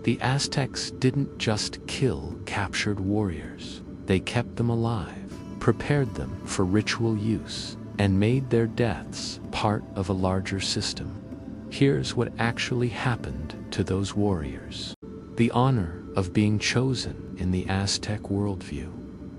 The Aztecs didn't just kill captured warriors. They kept them alive, prepared them for ritual use, and made their deaths part of a larger system. Here's what actually happened to those warriors. The honor of being chosen in the Aztec worldview.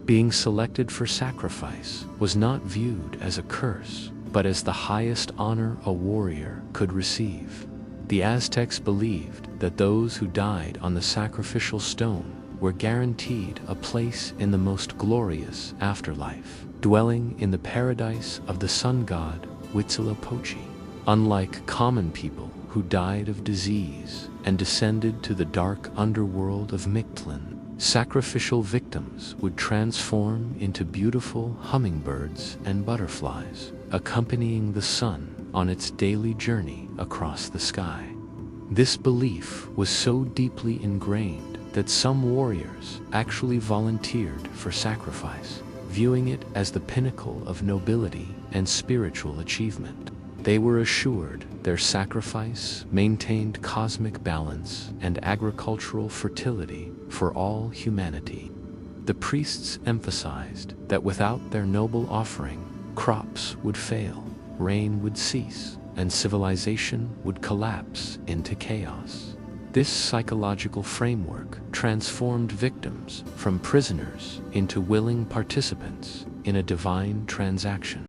Being selected for sacrifice was not viewed as a curse, but as the highest honor a warrior could receive. The Aztecs believed that those who died on the sacrificial stone were guaranteed a place in the most glorious afterlife, dwelling in the paradise of the sun god Huitzilopochtli. Unlike common people who died of disease and descended to the dark underworld of Mictlan, sacrificial victims would transform into beautiful hummingbirds and butterflies, accompanying the sun on its daily journey across the sky. This belief was so deeply ingrained that some warriors actually volunteered for sacrifice, viewing it as the pinnacle of nobility and spiritual achievement. They were assured their sacrifice maintained cosmic balance and agricultural fertility for all humanity. The priests emphasized that without their noble offering, crops would fail, rain would cease, and civilization would collapse into chaos. This psychological framework transformed victims from prisoners into willing participants in a divine transaction.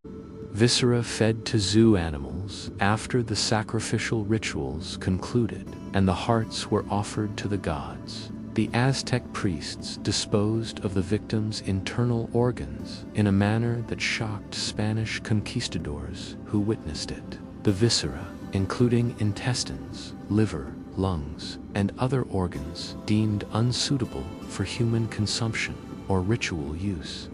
Viscera fed to zoo animals after the sacrificial rituals concluded, and the hearts were offered to the gods. The Aztec priests disposed of the victims' internal organs in a manner that shocked Spanish conquistadors who witnessed it. The viscera, including intestines, liver, lungs, and other organs deemed unsuitable for human consumption or ritual use,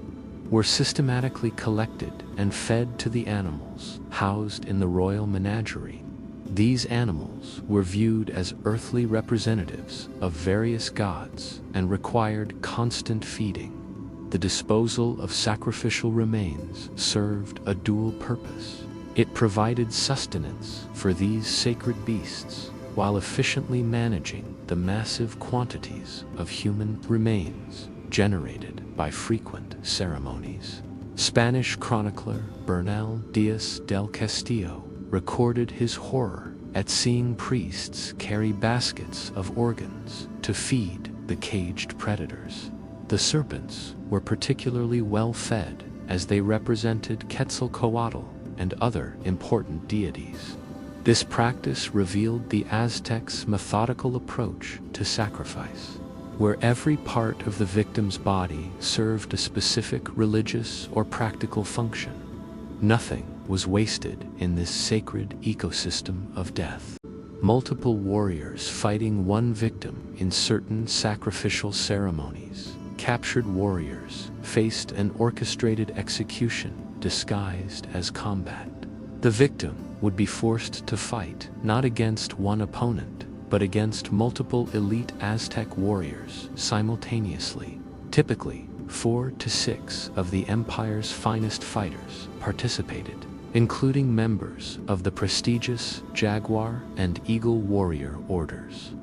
were systematically collected and fed to the animals housed in the royal menagerie. These animals were viewed as earthly representatives of various gods and required constant feeding. The disposal of sacrificial remains served a dual purpose. It provided sustenance for these sacred beasts while efficiently managing the massive quantities of human remains generated by frequent ceremonies. Spanish chronicler Bernal Diaz del Castillo recorded his horror at seeing priests carry baskets of organs to feed the caged predators. The serpents were particularly well fed as they represented Quetzalcoatl and other important deities. This practice revealed the Aztecs' methodical approach to sacrifice, where every part of the victim's body served a specific religious or practical function. Nothing was wasted in this sacred ecosystem of death. Multiple warriors fighting one victim in certain sacrificial ceremonies. Captured warriors faced an orchestrated execution disguised as combat. The victim would be forced to fight not against one opponent, but against multiple elite Aztec warriors simultaneously. Typically, 4 to 6 of the empire's finest fighters participated, including members of the prestigious Jaguar and Eagle warrior orders.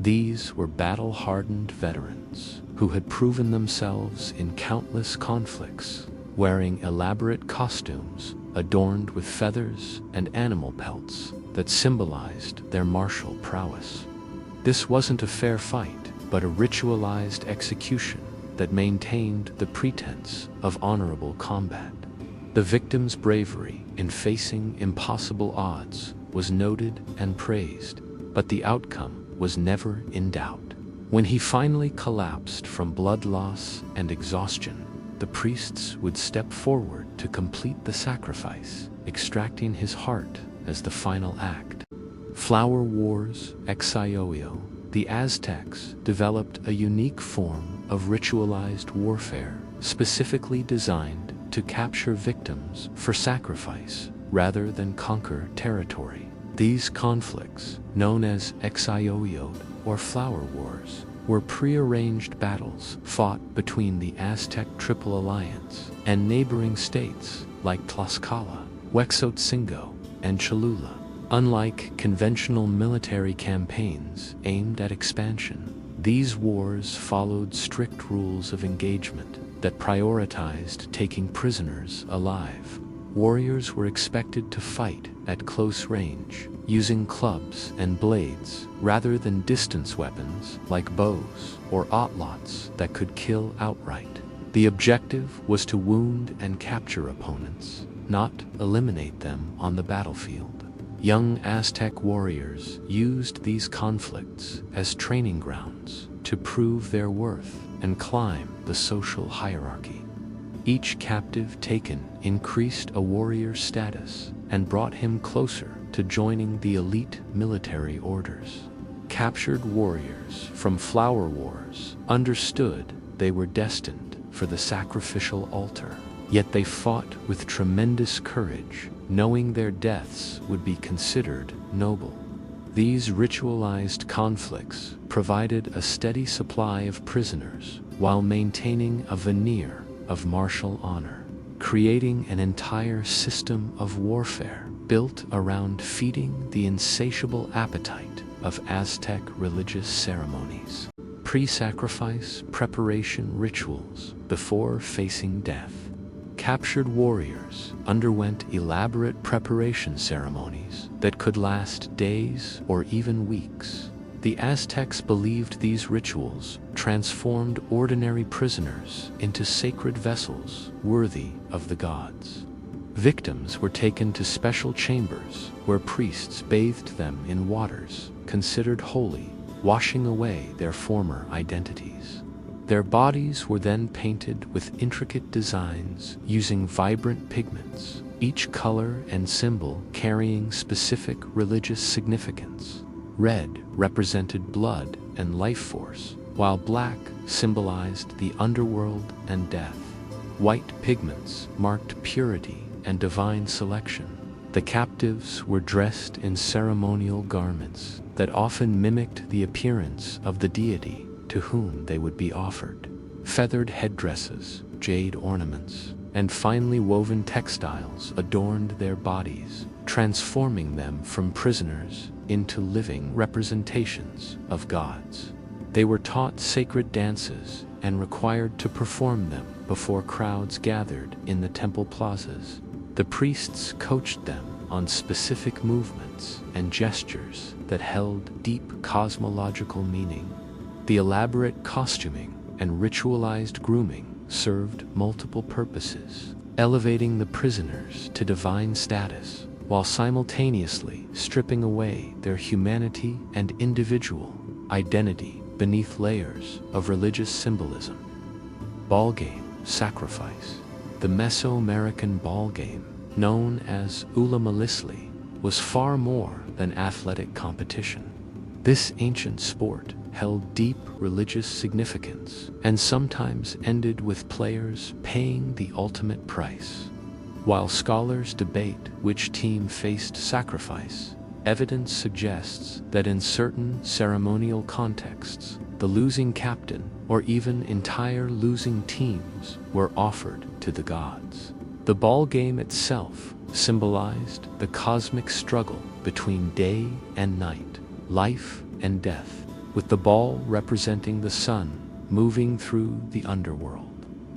These were battle-hardened veterans who had proven themselves in countless conflicts, wearing elaborate costumes adorned with feathers and animal pelts that symbolized their martial prowess. This wasn't a fair fight, but a ritualized execution that maintained the pretense of honorable combat. The victim's bravery in facing impossible odds was noted and praised, but the outcome was never in doubt. When he finally collapsed from blood loss and exhaustion, the priests would step forward to complete the sacrifice, extracting his heart as the final act. Flower wars, Exioio. The Aztecs developed a unique form of ritualized warfare, specifically designed to capture victims for sacrifice rather than conquer territory. These conflicts, known as Exioio or flower wars, were prearranged battles fought between the Aztec Triple Alliance and neighboring states like Tlaxcala, Huexotzingo, and Cholula. Unlike conventional military campaigns aimed at expansion, these wars followed strict rules of engagement that prioritized taking prisoners alive. Warriors were expected to fight at close range, using clubs and blades rather than distance weapons like bows or atlots that could kill outright. The objective was to wound and capture opponents, not eliminate them on the battlefield. Young Aztec warriors used these conflicts as training grounds to prove their worth and climb the social hierarchy. Each captive taken increased a warrior's status and brought him closer to joining the elite military orders. Captured warriors from flower wars understood they were destined for the sacrificial altar, yet they fought with tremendous courage, knowing their deaths would be considered noble. These ritualized conflicts provided a steady supply of prisoners while maintaining a veneer of martial honor, creating an entire system of warfare built around feeding the insatiable appetite of Aztec religious ceremonies. Pre-sacrifice preparation rituals before facing death. Captured warriors underwent elaborate preparation ceremonies that could last days or even weeks. The Aztecs believed these rituals transformed ordinary prisoners into sacred vessels worthy of the gods. Victims were taken to special chambers where priests bathed them in waters considered holy, washing away their former identities. Their bodies were then painted with intricate designs using vibrant pigments, each color and symbol carrying specific religious significance. Red represented blood and life force, while black symbolized the underworld and death. White pigments marked purity and divine selection. The captives were dressed in ceremonial garments that often mimicked the appearance of the deity to whom they would be offered. Feathered headdresses, jade ornaments, and finely woven textiles adorned their bodies, transforming them from prisoners into living representations of gods. They were taught sacred dances and required to perform them before crowds gathered in the temple plazas. The priests coached them on specific movements and gestures that held deep cosmological meaning. The elaborate costuming and ritualized grooming served multiple purposes, elevating the prisoners to divine status while simultaneously stripping away their humanity and individual identity beneath layers of religious symbolism. Ball game sacrifice. The Mesoamerican ball game, known as Ulamalisli, was far more than athletic competition. This ancient sport held deep religious significance and sometimes ended with players paying the ultimate price. While scholars debate which team faced sacrifice, evidence suggests that in certain ceremonial contexts, the losing captain or even entire losing teams were offered to the gods. The ball game itself symbolized the cosmic struggle between day and night, life and death, with the ball representing the sun moving through the underworld.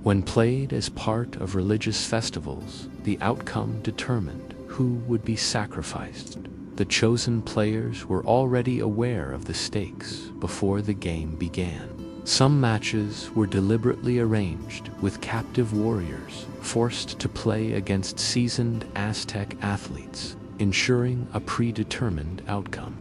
When played as part of religious festivals, the outcome determined who would be sacrificed. The chosen players were already aware of the stakes before the game began. Some matches were deliberately arranged with captive warriors forced to play against seasoned Aztec athletes, ensuring a predetermined outcome.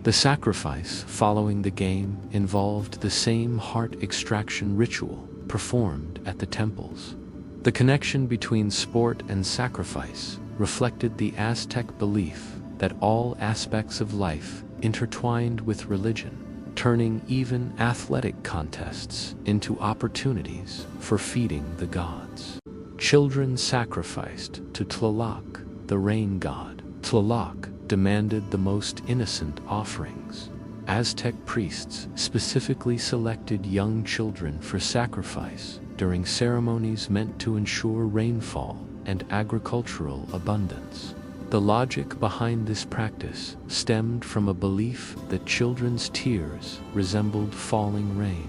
The sacrifice following the game involved the same heart extraction ritual performed at the temples. The connection between sport and sacrifice reflected the Aztec belief that all aspects of life intertwined with religion, turning even athletic contests into opportunities for feeding the gods. Children sacrificed to Tlaloc, the rain god. Tlaloc demanded the most innocent offerings. Aztec priests specifically selected young children for sacrifice during ceremonies meant to ensure rainfall and agricultural abundance. The logic behind this practice stemmed from a belief that children's tears resembled falling rain,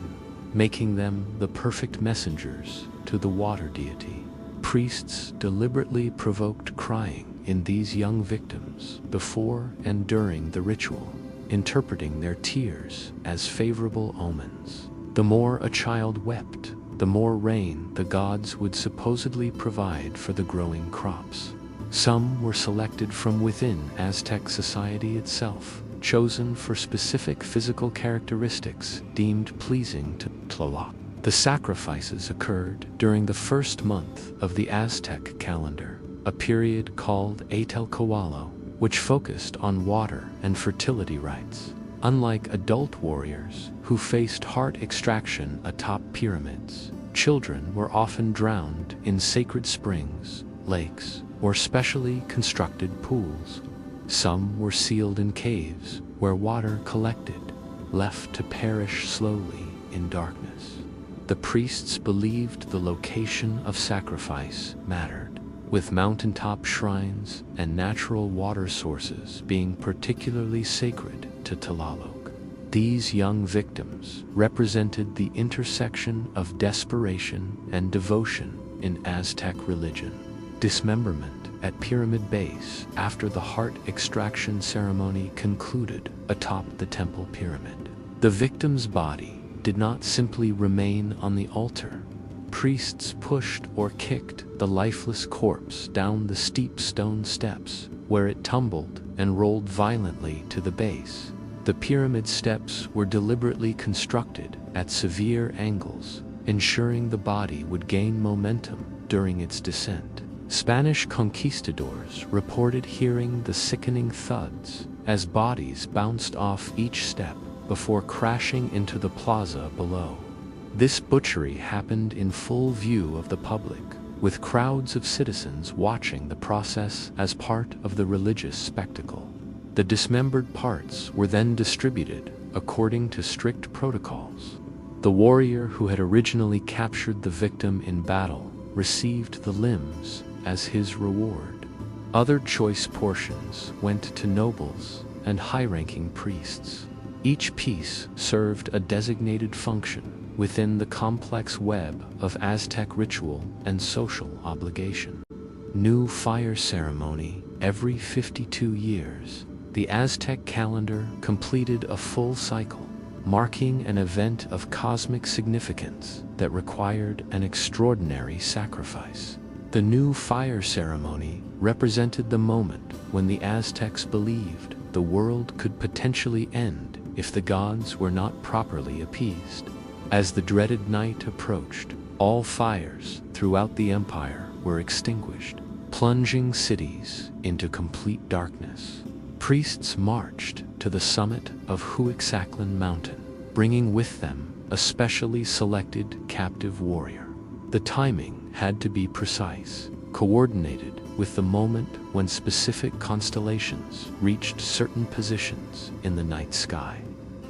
making them the perfect messengers to the water deity. Priests deliberately provoked crying in these young victims before and during the ritual, interpreting their tears as favorable omens. The more a child wept, the more rain the gods would supposedly provide for the growing crops. Some were selected from within Aztec society itself, chosen for specific physical characteristics deemed pleasing to Tlaloc. The sacrifices occurred during the first month of the Aztec calendar, a period called Atelcoalo, which focused on water and fertility rites. Unlike adult warriors who faced heart extraction atop pyramids, children were often drowned in sacred springs, lakes, or specially constructed pools. Some were sealed in caves where water collected, left to perish slowly in darkness. The priests believed the location of sacrifice mattered, with mountaintop shrines and natural water sources being particularly sacred to Tlaloc. These young victims represented the intersection of desperation and devotion in Aztec religion. Dismemberment at pyramid base after the heart extraction ceremony concluded atop the temple pyramid. The victim's body did not simply remain on the altar. Priests pushed or kicked the lifeless corpse down the steep stone steps, where it tumbled and rolled violently to the base. The pyramid steps were deliberately constructed at severe angles, ensuring the body would gain momentum during its descent. Spanish conquistadors reported hearing the sickening thuds as bodies bounced off each step before crashing into the plaza below. This butchery happened in full view of the public, with crowds of citizens watching the process as part of the religious spectacle. The dismembered parts were then distributed according to strict protocols. The warrior who had originally captured the victim in battle received the limbs as his reward. Other choice portions went to nobles and high-ranking priests. Each piece served a designated function within the complex web of Aztec ritual and social obligation. New fire ceremony every 52 years. The Aztec calendar completed a full cycle, marking an event of cosmic significance that required an extraordinary sacrifice. The new fire ceremony represented the moment when the Aztecs believed the world could potentially end if the gods were not properly appeased. As the dreaded night approached, all fires throughout the empire were extinguished, plunging cities into complete darkness. Priests marched to the summit of Huixaclan Mountain, bringing with them a specially selected captive warrior. The timing had to be precise, coordinated with the moment when specific constellations reached certain positions in the night sky.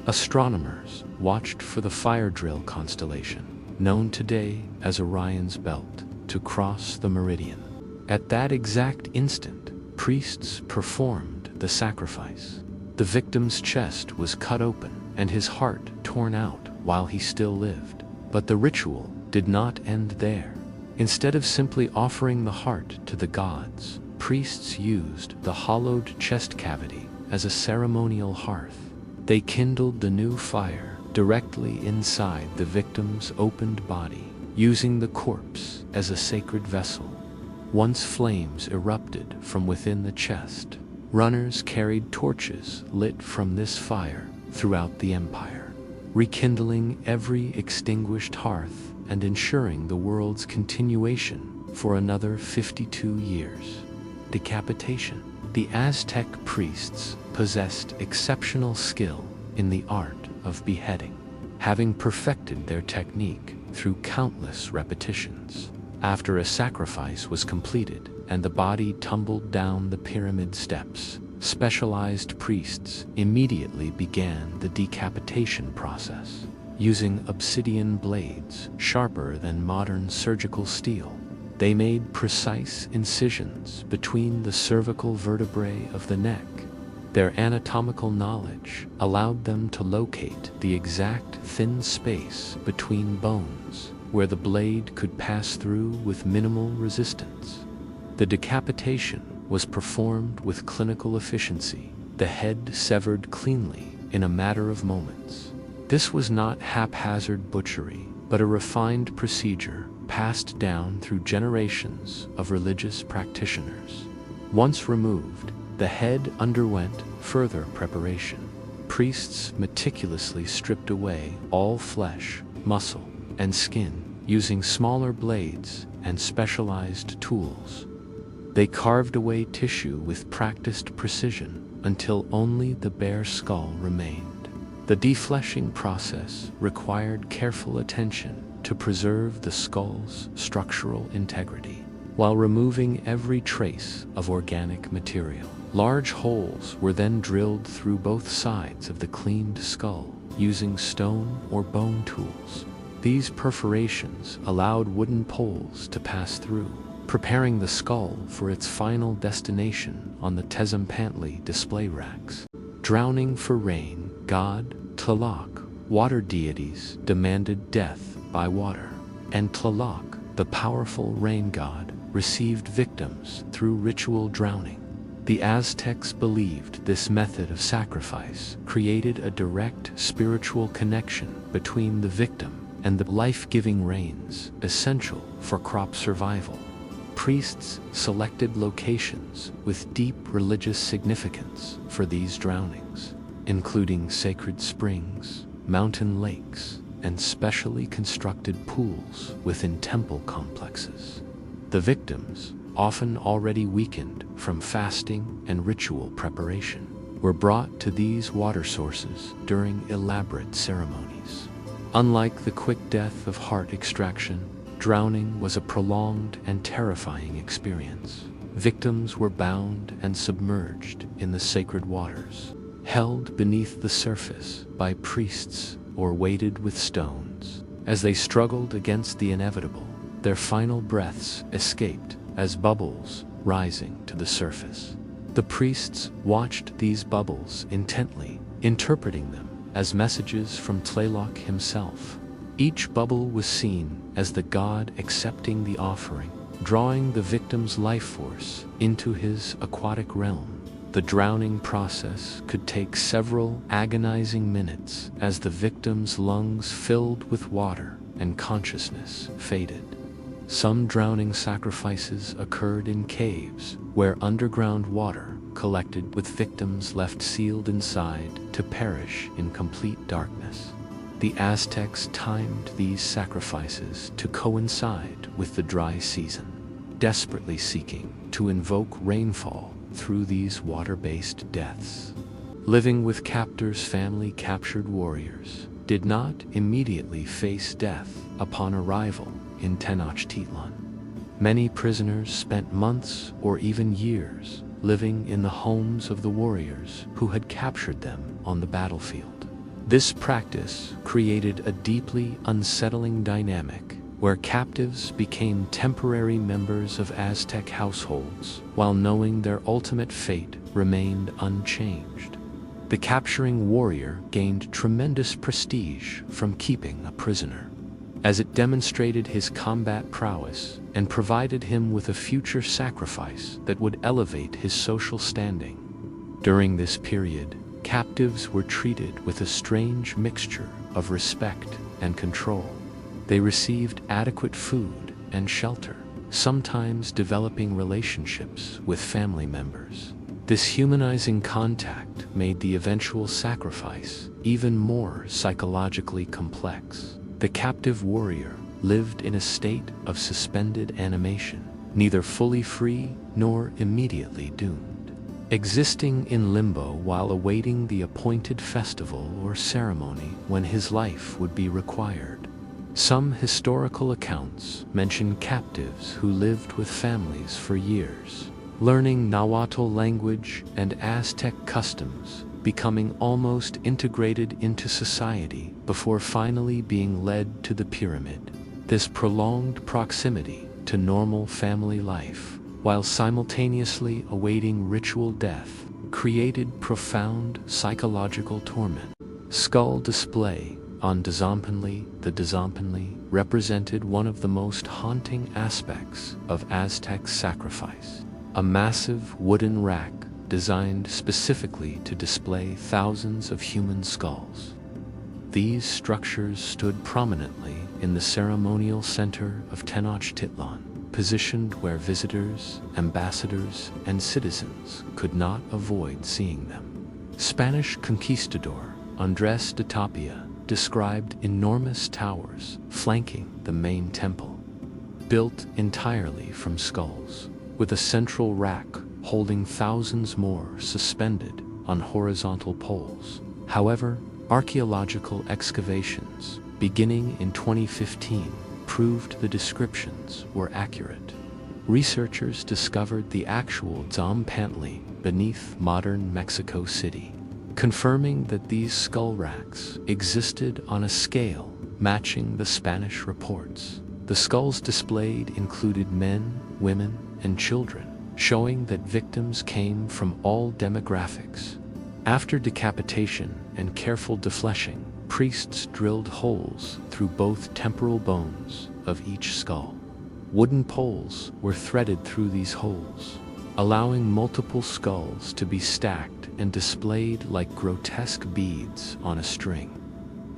Astronomers watched for the fire drill constellation, known today as Orion's Belt, to cross the meridian. At that exact instant, priests performed the sacrifice. The victim's chest was cut open and his heart torn out while he still lived. But the ritual did not end there. Instead of simply offering the heart to the gods, priests used the hollowed chest cavity as a ceremonial hearth. They kindled the new fire directly inside the victim's opened body, using the corpse as a sacred vessel. Once flames erupted from within the chest, runners carried torches lit from this fire throughout the empire, rekindling every extinguished hearth and ensuring the world's continuation for another 52 years. Decapitation. The Aztec priests possessed exceptional skill in the art of beheading, having perfected their technique through countless repetitions. After a sacrifice was completed and the body tumbled down the pyramid steps, specialized priests immediately began the decapitation process. Using obsidian blades sharper than modern surgical steel, They made precise incisions between the cervical vertebrae of the neck. Their anatomical knowledge allowed them to locate the exact thin space between bones where the blade could pass through with minimal resistance. The decapitation was performed with clinical efficiency, the head severed cleanly in a matter of moments. This was not haphazard butchery, but a refined procedure passed down through generations of religious practitioners. Once removed, the head underwent further preparation. Priests meticulously stripped away all flesh, muscle, and skin, using smaller blades and specialized tools. They carved away tissue with practiced precision until only the bare skull remained. The defleshing process required careful attention to preserve the skull's structural integrity, while removing every trace of organic material. Large holes were then drilled through both sides of the cleaned skull using stone or bone tools. These perforations allowed wooden poles to pass through, preparing the skull for its final destination on the Tezempantli display racks. Drowning for rain, god Tlaloc, water deities demanded death by water, and Tlaloc, the powerful rain god, received victims through ritual drowning. The Aztecs believed this method of sacrifice created a direct spiritual connection between the victim and the life-giving rains essential for crop survival. Priests selected locations with deep religious significance for these drownings, including sacred springs, mountain lakes, and specially constructed pools within temple complexes. The victims, often already weakened from fasting and ritual preparation, were brought to these water sources during elaborate ceremonies. Unlike the quick death of heart extraction, drowning was a prolonged and terrifying experience. Victims were bound and submerged in the sacred waters, held beneath the surface by priests or weighted with stones. As they struggled against the inevitable, their final breaths escaped as bubbles rising to the surface. The priests watched these bubbles intently, interpreting them as messages from Tlaloc himself. Each bubble was seen as the god accepting the offering, drawing the victim's life force into his aquatic realm. The drowning process could take several agonizing minutes as the victim's lungs filled with water and consciousness faded. Some drowning sacrifices occurred in caves where underground water collected with victims left sealed inside to perish in complete darkness. The Aztecs timed these sacrifices to coincide with the dry season, desperately seeking to invoke rainfall through these water-based deaths. Living with captors, family-captured warriors did not immediately face death upon arrival in Tenochtitlan. Many prisoners spent months or even years living in the homes of the warriors who had captured them on the battlefield. This practice created a deeply unsettling dynamic where captives became temporary members of Aztec households while knowing their ultimate fate remained unchanged. The capturing warrior gained tremendous prestige from keeping a prisoner, as it demonstrated his combat prowess and provided him with a future sacrifice that would elevate his social standing. During this period, captives were treated with a strange mixture of respect and control. They received adequate food and shelter, sometimes developing relationships with family members. This humanizing contact made the eventual sacrifice even more psychologically complex. The captive warrior lived in a state of suspended animation, neither fully free nor immediately doomed, existing in limbo while awaiting the appointed festival or ceremony when his life would be required. Some historical accounts mention captives who lived with families for years, learning Nahuatl language and Aztec customs, becoming almost integrated into society before finally being led to the pyramid. This prolonged proximity to normal family life, while simultaneously awaiting ritual death, created profound psychological torment. Skull display on Tzompanli. The Tzompanli represented one of the most haunting aspects of Aztec sacrifice. A massive wooden rack designed specifically to display thousands of human skulls. These structures stood prominently in the ceremonial center of Tenochtitlan, positioned where visitors, ambassadors, and citizens could not avoid seeing them. Spanish conquistador Andrés de Tapia described enormous towers flanking the main temple, built entirely from skulls, with a central rack holding thousands more suspended on horizontal poles. However, archaeological excavations beginning in 2015 proved the descriptions were accurate. Researchers discovered the actual Tzompanli beneath modern Mexico City, confirming that these skull racks existed on a scale matching the Spanish reports. The skulls displayed included men, women, and children, showing that victims came from all demographics. After decapitation and careful defleshing, priests drilled holes through both temporal bones of each skull. Wooden poles were threaded through these holes, allowing multiple skulls to be stacked and displayed like grotesque beads on a string.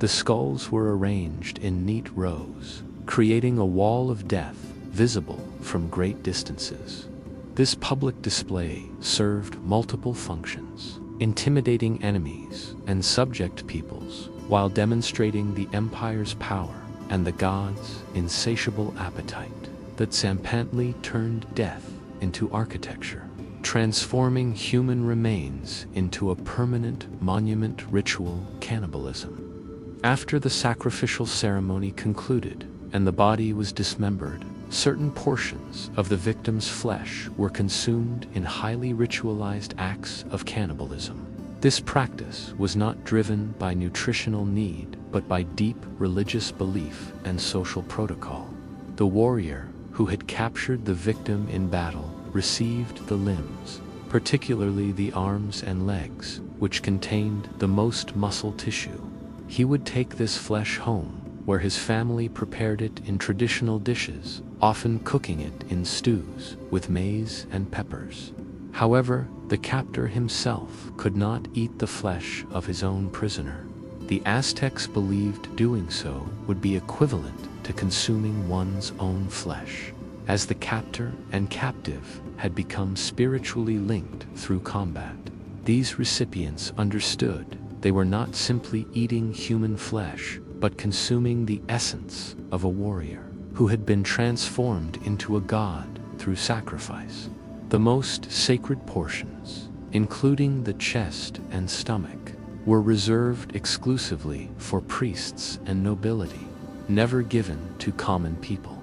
The skulls were arranged in neat rows, creating a wall of death visible from great distances. This public display served multiple functions: intimidating enemies and subject peoples, while demonstrating the empire's power and the gods' insatiable appetite. The Tzompanli turned death into architecture, transforming human remains into a permanent monument. Ritual cannibalism. After the sacrificial ceremony concluded and the body was dismembered, certain portions of the victim's flesh were consumed in highly ritualized acts of cannibalism. This practice was not driven by nutritional need, but by deep religious belief and social protocol. The warrior who had captured the victim in battle received the limbs, particularly the arms and legs, which contained the most muscle tissue. He would take this flesh home, where his family prepared it in traditional dishes, often cooking it in stews with maize and peppers. However, the captor himself could not eat the flesh of his own prisoner. The Aztecs believed doing so would be equivalent to consuming one's own flesh, as the captor and captive had become spiritually linked through combat. These recipients understood they were not simply eating human flesh, but consuming the essence of a warrior who had been transformed into a god through sacrifice. The most sacred portions, including the chest and stomach, were reserved exclusively for priests and nobility, never given to common people.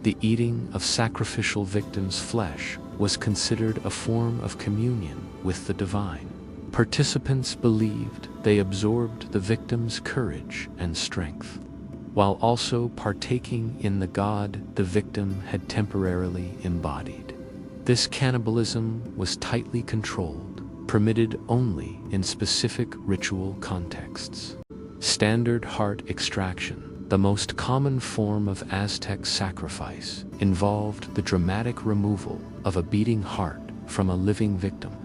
The eating of sacrificial victims' flesh was considered a form of communion with the divine. Participants believed they absorbed the victim's courage and strength, while also partaking in the god the victim had temporarily embodied. This cannibalism was tightly controlled, permitted only in specific ritual contexts. Standard heart extraction, the most common form of Aztec sacrifice, involved the dramatic removal of a beating heart from a living victim.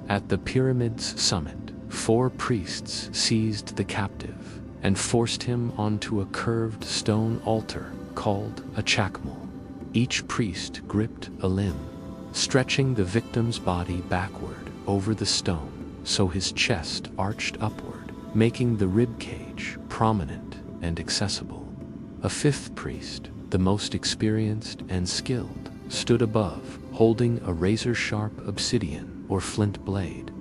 At the pyramid's summit, 4 priests seized the captive and forced him onto a curved stone altar called a chacmol. Each priest gripped a limb, stretching the victim's body backward over the stone so his chest arched upward, making the rib cage prominent and accessible. A 5th priest, the most experienced and skilled, stood above, holding a razor-sharp obsidian or flint blade.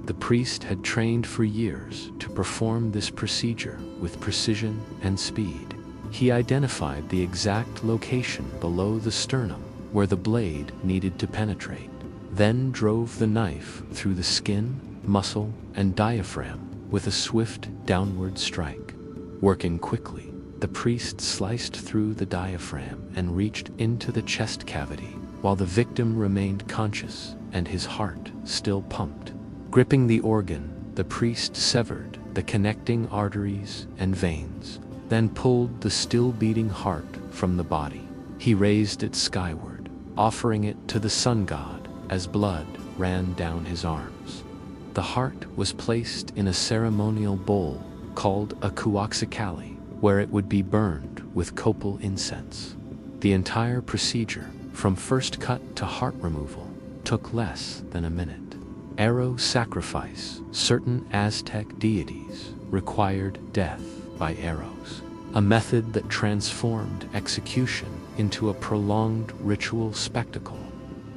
The priest had trained for years to perform this procedure with precision and speed. He identified the exact location below the sternum where the blade needed to penetrate, then drove the knife through the skin, muscle, and diaphragm with a swift downward strike. Working quickly, The priest sliced through the diaphragm and reached into the chest cavity, while the victim remained conscious and his heart still pumped. Gripping the organ, the priest severed the connecting arteries and veins, then pulled the still-beating heart from the body. He raised it skyward, offering it to the sun god as blood ran down his arms. The heart was placed in a ceremonial bowl called a kuaxikali, where it would be burned with copal incense. The entire procedure, from first cut to heart removal, took less than a minute. Arrow sacrifice. Certain Aztec deities required death by arrows, a method that transformed execution into a prolonged ritual spectacle.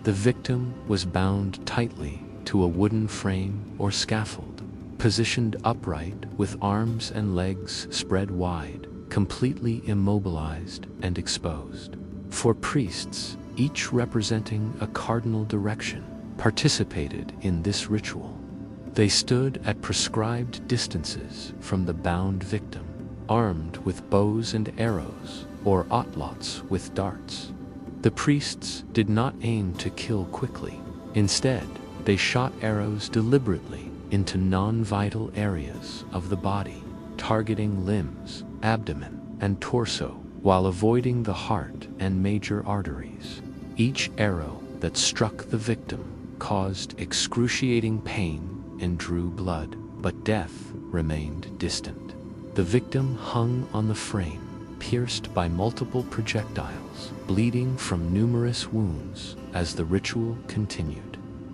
The victim was bound tightly to a wooden frame or scaffold, positioned upright with arms and legs spread wide, completely immobilized and exposed. For priests, each representing a cardinal direction, participated in this ritual. They stood at prescribed distances from the bound victim, armed with bows and arrows, or atlots with darts. The priests did not aim to kill quickly. Instead, they shot arrows deliberately into non-vital areas of the body, targeting limbs, abdomen, and torso, while avoiding the heart and major arteries. Each arrow that struck the victim caused excruciating pain and drew blood, but death remained distant. The victim hung on the frame, pierced by multiple projectiles, bleeding from numerous wounds as the ritual continued.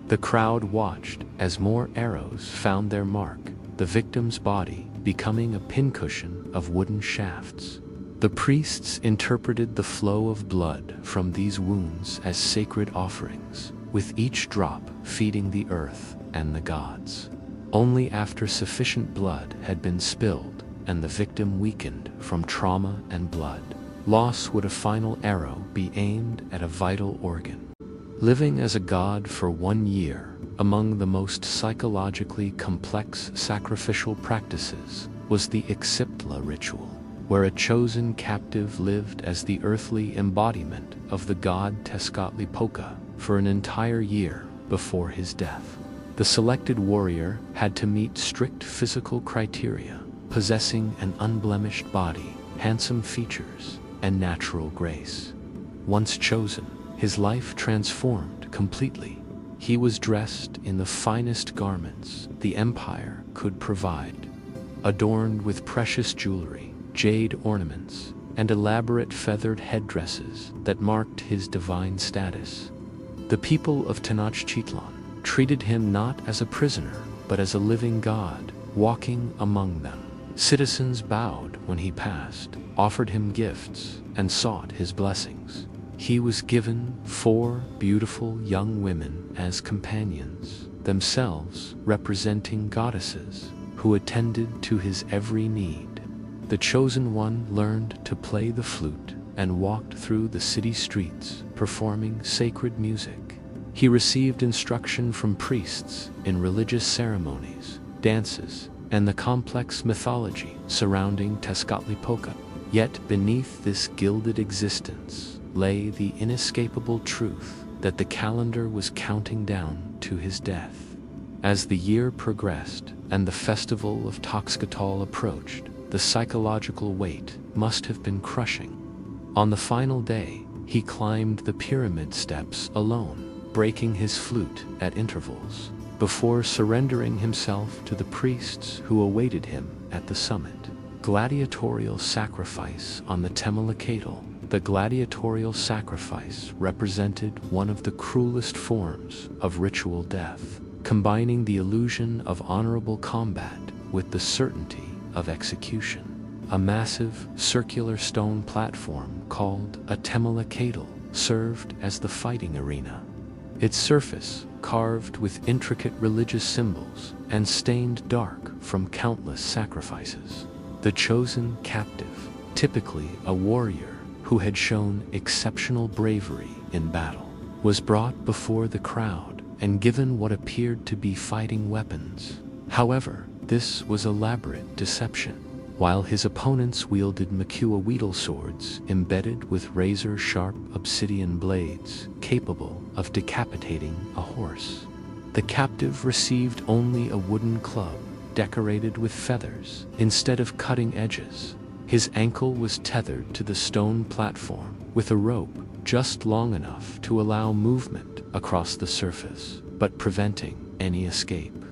The crowd watched as more arrows found their mark, the victim's body becoming a pincushion of wooden shafts. The priests interpreted the flow of blood from these wounds as sacred offerings, with each drop feeding the earth and the gods. Only after sufficient blood had been spilled and the victim weakened from trauma and blood loss would a final arrow be aimed at a vital organ. Living as a god for 1 year, among the most psychologically complex sacrificial practices was the Ixiptla ritual, where a chosen captive lived as the earthly embodiment of the god Tezcatlipoca for an entire year before his death. The selected warrior had to meet strict physical criteria, possessing an unblemished body, handsome features, and natural grace. Once chosen, his life transformed completely. He was dressed in the finest garments the empire could provide, adorned with precious jewelry, jade ornaments, and elaborate feathered headdresses that marked his divine status. The people of Tenochtitlan treated him not as a prisoner, but as a living god, walking among them. Citizens bowed when he passed, offered him gifts, and sought his blessings. He was given 4 beautiful young women as companions, themselves representing goddesses, who attended to his every need. The chosen one learned to play the flute and walked through the city streets, performing sacred music. He received instruction from priests in religious ceremonies, dances, and the complex mythology surrounding Tezcatlipoca. Yet beneath this gilded existence lay the inescapable truth that the calendar was counting down to his death. As the year progressed and the festival of Toxcatl approached, the psychological weight must have been crushing. On the final day, he climbed the pyramid steps alone, breaking his flute at intervals, before surrendering himself to the priests who awaited him at the summit. Gladiatorial sacrifice on the Temelacatl. The gladiatorial sacrifice represented one of the cruelest forms of ritual death, combining the illusion of honorable combat with the certainty of execution. A massive circular stone platform called a Temelacatl served as the fighting arena. Its surface, carved with intricate religious symbols and stained dark from countless sacrifices. The chosen captive, typically a warrior who had shown exceptional bravery in battle, was brought before the crowd and given what appeared to be fighting weapons. However, this was elaborate deception. while his opponents wielded Makua swords embedded with razor-sharp obsidian blades capable of decapitating a horse. The captive received only a wooden club decorated with feathers instead of cutting edges. His ankle was tethered to the stone platform with a rope just long enough to allow movement across the surface, but preventing any escape.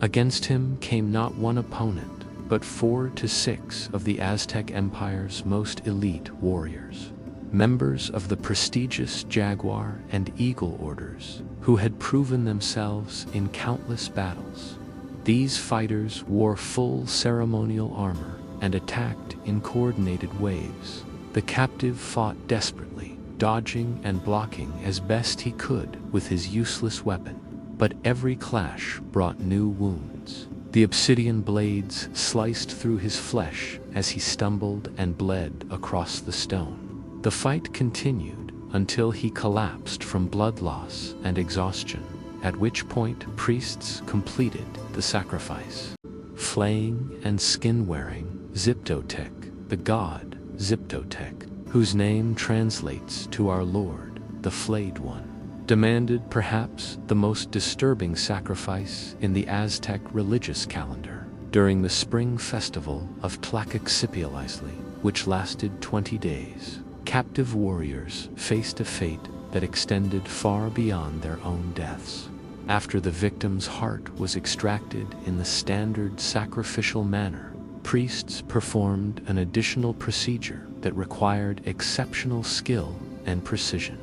Against him came not one opponent, but 4 to 6 of the Aztec Empire's most elite warriors, members of the prestigious Jaguar and Eagle orders, who had proven themselves in countless battles. These fighters wore full ceremonial armor and attacked in coordinated waves. The captive fought desperately, dodging and blocking as best he could with his useless weapon, but every clash brought new wounds. The obsidian blades sliced through his flesh as he stumbled and bled across the stone. The fight continued until he collapsed from blood loss and exhaustion, at which point priests completed the sacrifice. Flaying and skin-wearing Ziptotec, the god Ziptotec, whose name translates to our Lord, the Flayed One, demanded perhaps the most disturbing sacrifice in the Aztec religious calendar. During the spring festival of Tlaquexipializli, which lasted 20 days, captive warriors faced a fate that extended far beyond their own deaths. After the victim's heart was extracted in the standard sacrificial manner, priests performed an additional procedure that required exceptional skill and precision.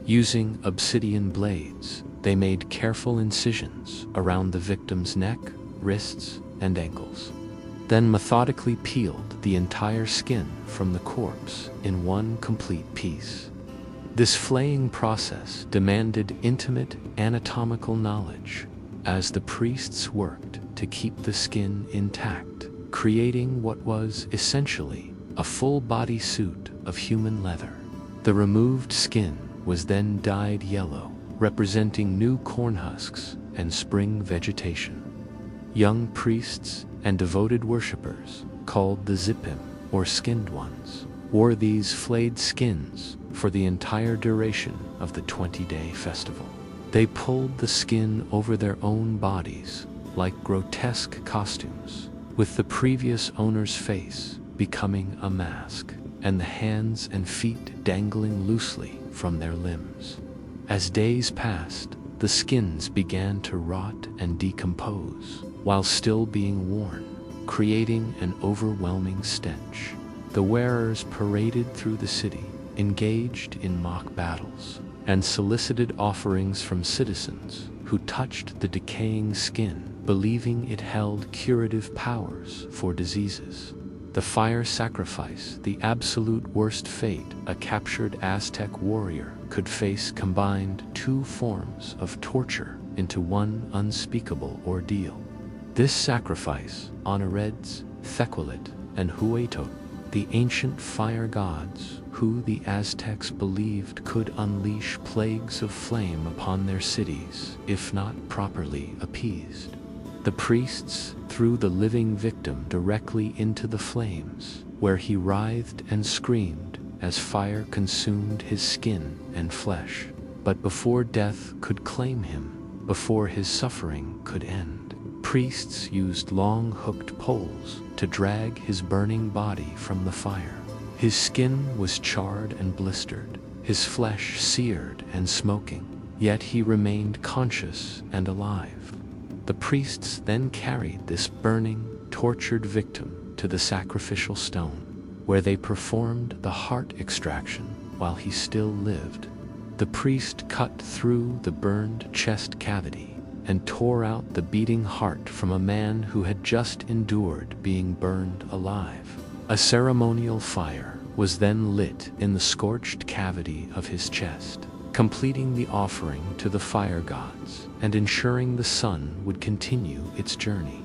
Using obsidian blades, they made careful incisions around the victim's neck, wrists, and ankles, then methodically peeled the entire skin from the corpse in one complete piece. This flaying process demanded intimate anatomical knowledge, as the priests worked to keep the skin intact, creating what was essentially a full-body suit of human leather. The removed skin was then dyed yellow, representing new corn husks and spring vegetation. Young priests and devoted worshippers, called the Zipim, or skinned ones, wore these flayed skins for the entire duration of the 20-day festival. They pulled the skin over their own bodies like grotesque costumes, with the previous owner's face becoming a mask, and the hands and feet dangling loosely from their limbs. As days passed, the skins began to rot and decompose while still being worn, creating an overwhelming stench. The wearers paraded through the city, engaged in mock battles, and solicited offerings from citizens who touched the decaying skin, believing it held curative powers for diseases. The fire sacrifice, the absolute worst fate a captured Aztec warrior could face, combined 2 forms of torture into one unspeakable ordeal. This sacrifice honored Thecuilit and Huetot, the ancient fire gods who the Aztecs believed could unleash plagues of flame upon their cities if not properly appeased. The priests threw the living victim directly into the flames, where he writhed and screamed as fire consumed his skin and flesh. But before death could claim him, before his suffering could end, priests used long hooked poles to drag his burning body from the fire. His skin was charred and blistered, his flesh seared and smoking, yet he remained conscious and alive. The priests then carried this burning, tortured victim to the sacrificial stone, where they performed the heart extraction while he still lived. The priest cut through the burned chest cavity and tore out the beating heart from a man who had just endured being burned alive. A ceremonial fire was then lit in the scorched cavity of his chest, completing the offering to the fire gods and ensuring the sun would continue its journey.